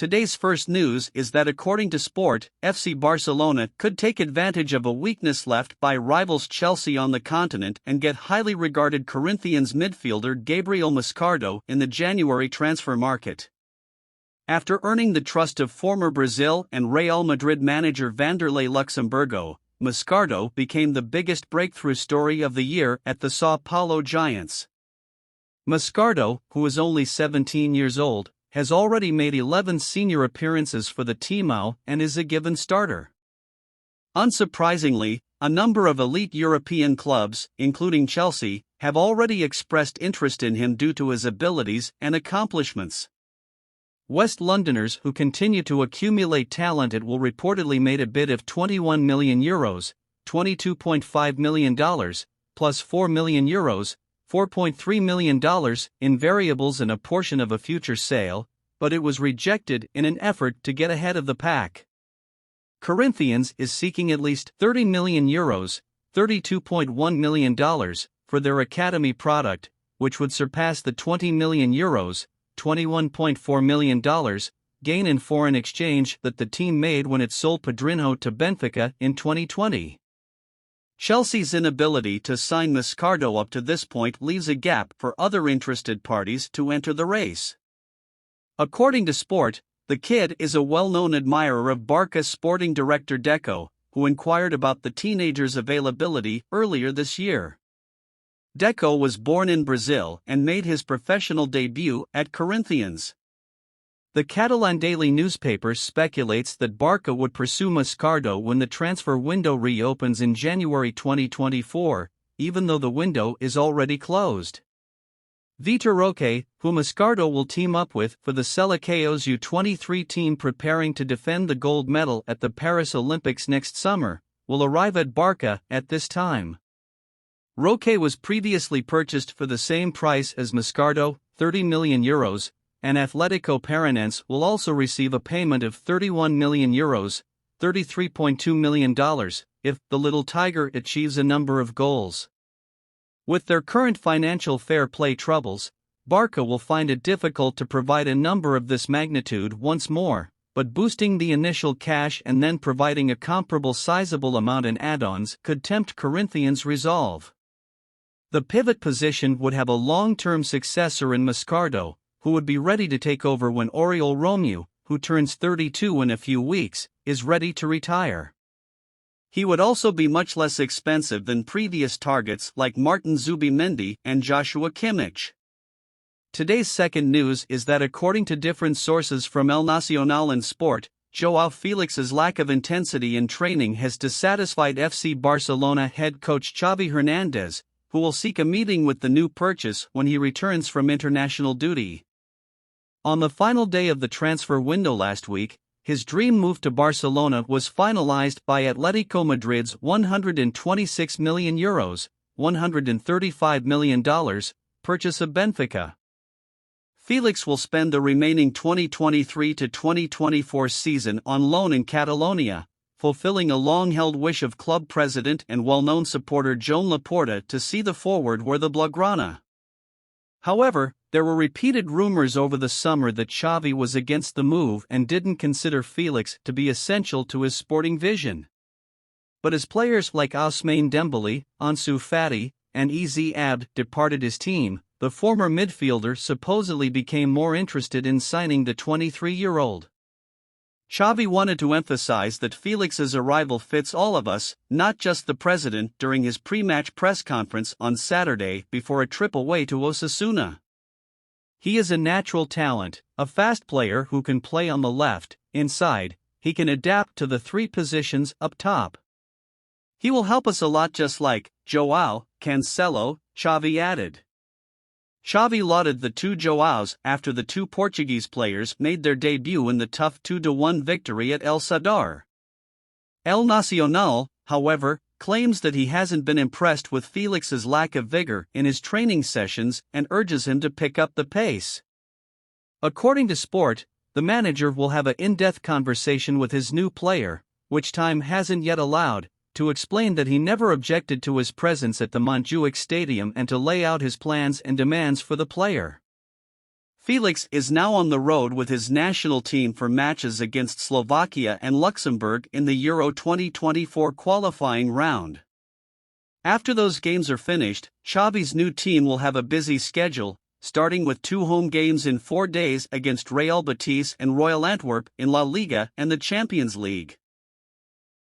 Today's first news is that according to Sport, FC Barcelona could take advantage of a weakness left by rivals Chelsea on the continent and get highly regarded Corinthians midfielder Gabriel Moscardo in the January transfer market. After earning the trust of former Brazil and Real Madrid manager Vanderlei Luxemburgo, Moscardo became the biggest breakthrough story of the year at the São Paulo Giants. Moscardo, who is only 17 years old, has already made 11 senior appearances for the Timão and is a given starter. Unsurprisingly, a number of elite European clubs, including Chelsea, have already expressed interest in him due to his abilities and accomplishments. West Londoners who continue to accumulate talent will reportedly made a bid of €21 million, $22.5 million, plus €4 million, $4.3 million in variables and a portion of a future sale, but it was rejected in an effort to get ahead of the pack. Corinthians is seeking at least €30 million, $32.1 million, for their academy product, which would surpass the €20 million, $21.4 million, gain in foreign exchange that the team made when it sold Pedrinho to Benfica in 2020. Chelsea's inability to sign Moscardo up to this point leaves a gap for other interested parties to enter the race. According to Sport, the kid is a well-known admirer of Barca sporting director Deco, who inquired about the teenager's availability earlier this year. Deco was born in Brazil and made his professional debut at Corinthians. The Catalan daily newspaper speculates that Barca would pursue Moscardo when the transfer window reopens in January 2024, even though the window is already closed. Vitor Roque, who Moscardo will team up with for the Seleções U23 team preparing to defend the gold medal at the Paris Olympics next summer, will arrive at Barca at this time. Roque was previously purchased for the same price as Moscardo, €30 million, and Atlético Paranaense will also receive a payment of €31 million, $33.2 million, if the Little Tiger achieves a number of goals. With their current financial fair play troubles, Barca will find it difficult to provide a number of this magnitude once more, but boosting the initial cash and then providing a comparable sizable amount in add-ons could tempt Corinthians' resolve. The pivot position would have a long-term successor in Moscardo, who would be ready to take over when Oriol Romeu, who turns 32 in a few weeks, is ready to retire. He would also be much less expensive than previous targets like Martin Zubimendi and Joshua Kimmich. Today's second news is that according to different sources from El Nacional and Sport, Joao Felix's lack of intensity in training has dissatisfied FC Barcelona head coach Xavi Hernandez, who will seek a meeting with the new purchase when he returns from international duty. On the final day of the transfer window last week, his dream move to Barcelona was finalized by Atletico Madrid's €126 million, $135 million, purchase of Benfica. Felix will spend the remaining 2023 to 2024 season on loan in Catalonia, fulfilling a long-held wish of club president and well-known supporter Joan Laporta to see the forward wear the Blaugrana. However, there were repeated rumors over the summer that Xavi was against the move and didn't consider Felix to be essential to his sporting vision. But as players like Ousmane Dembele, Ansu Fati, and Ez Abd departed his team, the former midfielder supposedly became more interested in signing the 23-year-old. Xavi wanted to emphasize that Felix's arrival fits all of us, not just the president, during his pre-match press conference on Saturday before a trip away to Osasuna. He is a natural talent, a fast player who can play on the left, inside, he can adapt to the three positions up top. He will help us a lot just like Joao, Cancelo, Xavi added. Xavi lauded the two Joaos after the two Portuguese players made their debut in the tough 2-1 victory at El Sadar. El Nacional, however, claims that he hasn't been impressed with Felix's lack of vigor in his training sessions and urges him to pick up the pace. According to Sport, the manager will have an in-depth conversation with his new player, which time hasn't yet allowed, to explain that he never objected to his presence at the Montjuic Stadium and to lay out his plans and demands for the player. Felix is now on the road with his national team for matches against Slovakia and Luxembourg in the Euro 2024 qualifying round. After those games are finished, Xavi's new team will have a busy schedule, starting with 2 home games in 4 days against Real Betis and Royal Antwerp in La Liga and the Champions League.